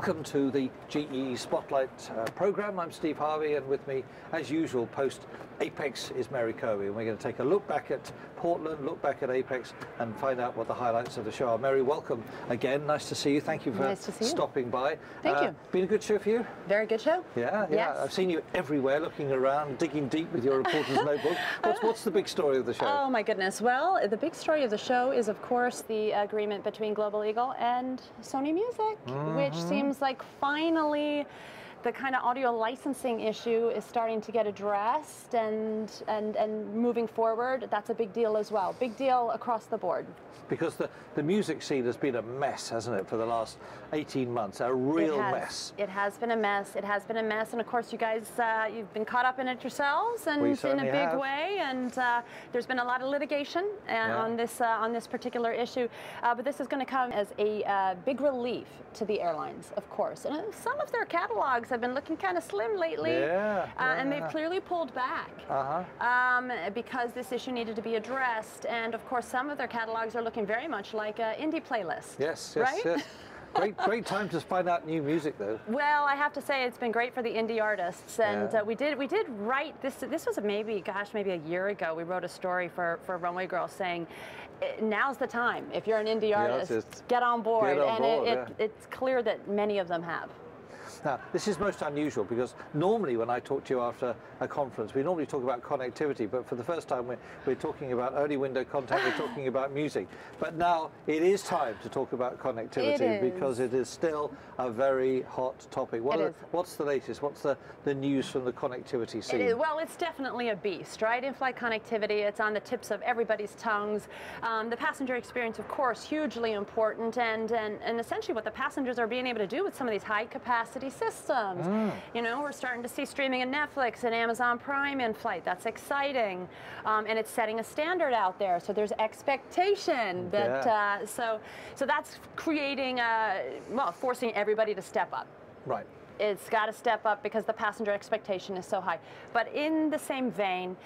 Welcome to the GE Spotlight program. I'm Steve Harvey, and with me, as usual, post Apex is Mary Kirby, and we're going to take a look back at Portland, look back at Apex, and find out what the highlights of the show are. Mary, welcome again. Nice to see you. Thank you for stopping by. Thank you. Been a good show for you? Very good show. Yeah, yeah. Yes. I've seen you everywhere, looking around, digging deep with your reporter's notebook. What's the big story of the show? Oh my goodness. Well, the big story of the show is, of course, the agreement between Global Eagle and Sony Music, which seems like finally the kind of audio licensing issue is starting to get addressed, and moving forward, that's a big deal as well. Big deal across the board. Because the music scene has been a mess, hasn't it, for the last 18 months? A real mess. It has been a mess. It has been a mess. And of course, you guys, you've been caught up in it yourselves, and in a big way. And there's been a lot of litigation on this particular issue. But this is going to come as a big relief to the airlines, of course. And some of their catalogs have been looking kind of slim lately. And they've clearly pulled back because this issue needed to be addressed. And of course, some of their catalogs are looking very much like an indie playlist. Yes, right? Yes. Great time to find out new music, though. Well, I have to say it's been great for the indie artists, and we did write this. This was maybe a year ago. We wrote a story for Runway Girl saying, now's the time. If you're an indie artist, get on board. It's clear that many of them have. Now, this is most unusual because normally when I talk to you after a conference, we normally talk about connectivity, but for the first time we're talking about early window content, we're talking about music. But now it is time to talk about connectivity because it is still a very hot topic. What's the latest? What's the news from the connectivity scene? Well, it's definitely a beast, right? In-flight connectivity, it's on the tips of everybody's tongues. The passenger experience, of course, hugely important, and essentially what the passengers are being able to do with some of these high capacity systems. You know, we're starting to see streaming in Netflix and Amazon Prime in flight. That's exciting, and it's setting a standard out there. So there's expectation that so that's creating forcing everybody to step up. Right. It's got to step up because the passenger expectation is so high. But in the same vein,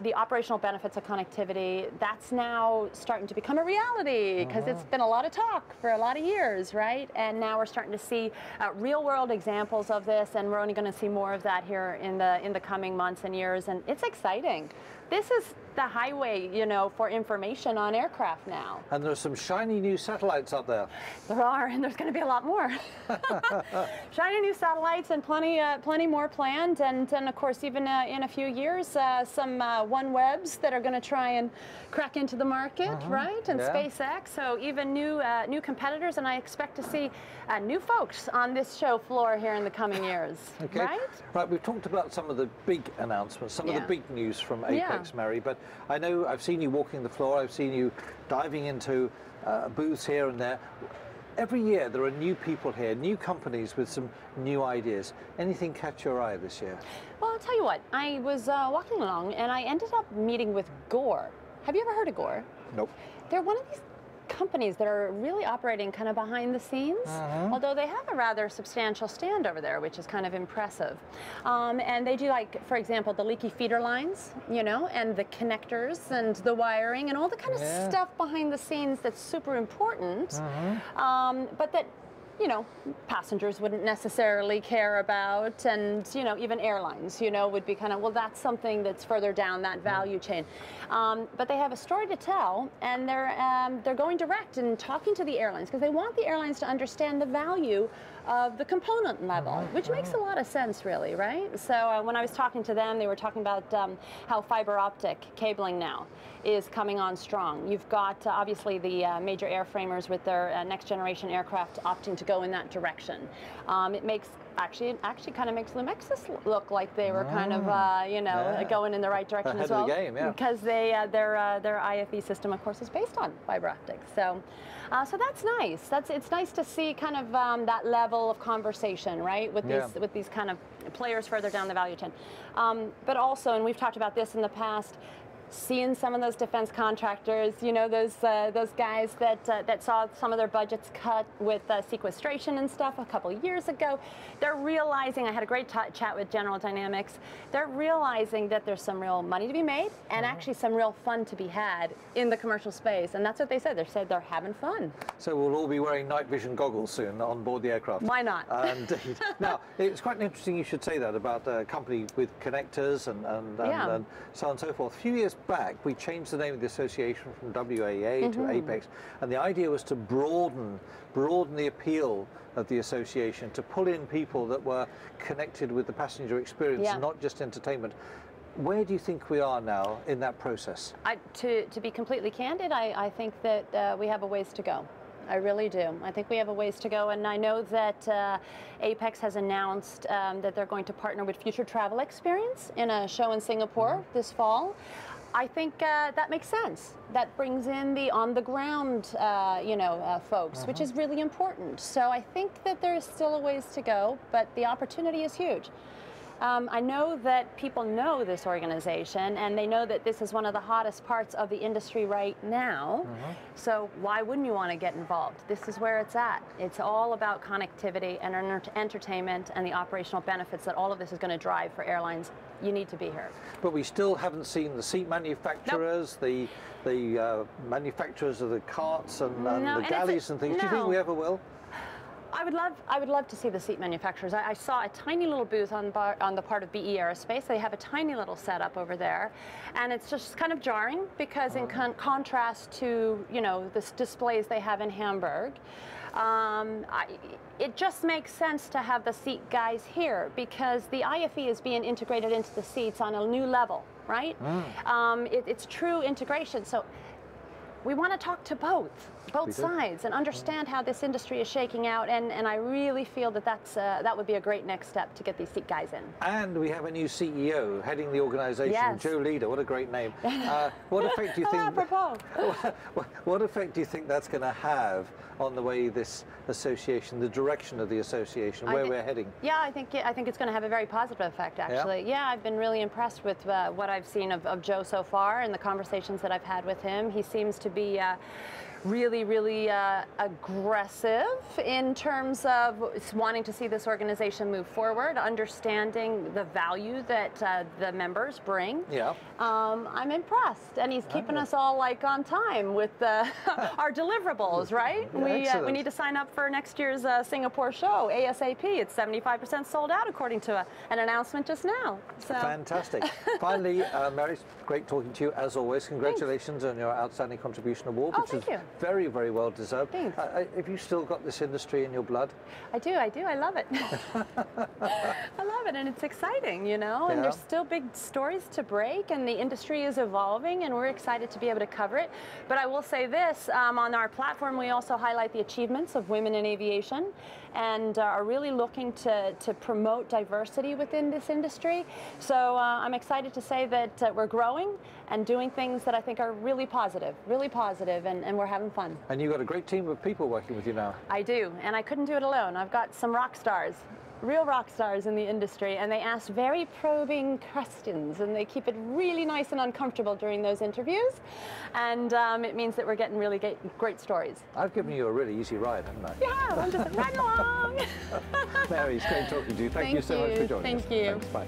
the operational benefits of connectivity, that's now starting to become a reality because it's been a lot of talk for a lot of years, right? And now we're starting to see real-world examples of this, and we're only going to see more of that here in the coming months and years, and it's exciting. This is the highway, you know, for information on aircraft now. And there's some shiny new satellites up there. There are, and there's going to be a lot more. Shiny new satellites and plenty more planned, and of course, even in a few years, some OneWebs that are going to try and crack into the market, right? And SpaceX. So even new competitors, and I expect to see new folks on this show floor here in the coming years. Right? Right. We've talked about some of the big announcements, some of the big news from Apex, Mary, but I know I've seen you walking the floor, I've seen you diving into booths here and there. Every year there are new people here, new companies with some new ideas. Anything catch your eye this year? Well, I'll tell you what, I was walking along and I ended up meeting with Gore. Have you ever heard of Gore? Nope. They're one of these companies that are really operating kind of behind the scenes, although they have a rather substantial stand over there, which is kind of impressive. And they do, like, for example, the leaky feeder lines, you know, and the connectors and the wiring and all the kind of stuff behind the scenes that's super important, but that, you know, passengers wouldn't necessarily care about, and, you know, even airlines, you know, would be kind of, well, that's something that's further down that value chain. But they have a story to tell, and they're going direct and talking to the airlines because they want the airlines to understand the value of the component level, which makes a lot of sense, really, right? So when I was talking to them, they were talking about how fiber optic cabling now is coming on strong. You've got obviously the major airframers with their next generation aircraft opting to go in that direction. It makes actually kind of makes the Lexus look like they were kind of you know, going in the right direction as well. Ahead of the game, because they their IFE system, of course, is based on fiber optics. So so that's nice. It's nice to see kind of that level of conversation, right, with these kind of players further down the value chain. But also, and we've talked about this in the past, seeing some of those defense contractors, you know, those guys that saw some of their budgets cut with sequestration and stuff a couple of years ago. They're realizing, I had a great chat with General Dynamics, they're realizing that there's some real money to be made and actually some real fun to be had in the commercial space. And that's what they said. They said they're having fun. So we'll all be wearing night vision goggles soon on board the aircraft. Why not? Indeed. Now, it's quite interesting you should say that about a company with connectors and so on and so forth. A few years back, we changed the name of the association from WAA to Apex, and the idea was to broaden the appeal of the association, to pull in people that were connected with the passenger experience, and not just entertainment. Where do you think we are now in that process? To be completely candid, I think that we have a ways to go. I really do. I think we have a ways to go, and I know that Apex has announced that they're going to partner with Future Travel Experience in a show in Singapore this fall. I think that makes sense. That brings in the on-the-ground, folks, which is really important. So I think that there is still a ways to go, but the opportunity is huge. I know that people know this organization, and they know that this is one of the hottest parts of the industry right now. So why wouldn't you want to get involved? This is where it's at. It's all about connectivity and entertainment and the operational benefits that all of this is going to drive for airlines. You need to be here. But we still haven't seen the seat manufacturers, the manufacturers of the carts and the galleys and things. Do you think we ever will? I would love to see the seat manufacturers. I saw a tiny little booth on the part of BE Aerospace. They have a tiny little setup over there, and it's just kind of jarring because in contrast to the displays they have in Hamburg, it just makes sense to have the seat guys here because the IFE is being integrated into the seats on a new level, right? It's true integration. So we want to talk to both sides and understand how this industry is shaking out, and I really feel that that would be a great next step to get these seat guys in. And we have a new CEO heading the organization, Joe Leader. What a great name. What effect do you think? What effect do you think that's going to have on the way this association, the direction of the association, where we're heading? Yeah, I think it's going to have a very positive effect, actually. Yeah, I've been really impressed with what I've seen of Joe so far and the conversations that I've had with him. He seems to be really aggressive in terms of wanting to see this organization move forward, understanding the value that the members bring. I'm impressed, and he's keeping us all on time with our deliverables, right? We need to sign up for next year's Singapore show ASAP. It's 75% sold out according to an announcement just now. So. Fantastic. Finally, Mary, great talking to you as always. Congratulations on your outstanding contribution award, which is very, very well deserved. Thanks. Have you still got this industry in your blood? I do. I love it. I love it, and it's exciting, and there's still big stories to break, and the industry is evolving, and we're excited to be able to cover it. But I will say this, on our platform, we also highlight the achievements of women in aviation and are really looking to promote diversity within this industry. So I'm excited to say that we're growing and doing things that I think are really positive, and we're having fun. And you've got a great team of people working with you now. I do, and I couldn't do it alone. I've got some rock stars, real rock stars in the industry, and they ask very probing questions, and they keep it really nice and uncomfortable during those interviews, and it means that we're getting really great stories. I've given you a really easy ride, haven't I? Yeah, I'm just right along. Mary, it's great talking to you. Thank you so much for joining us. Thank you. Thanks, bye.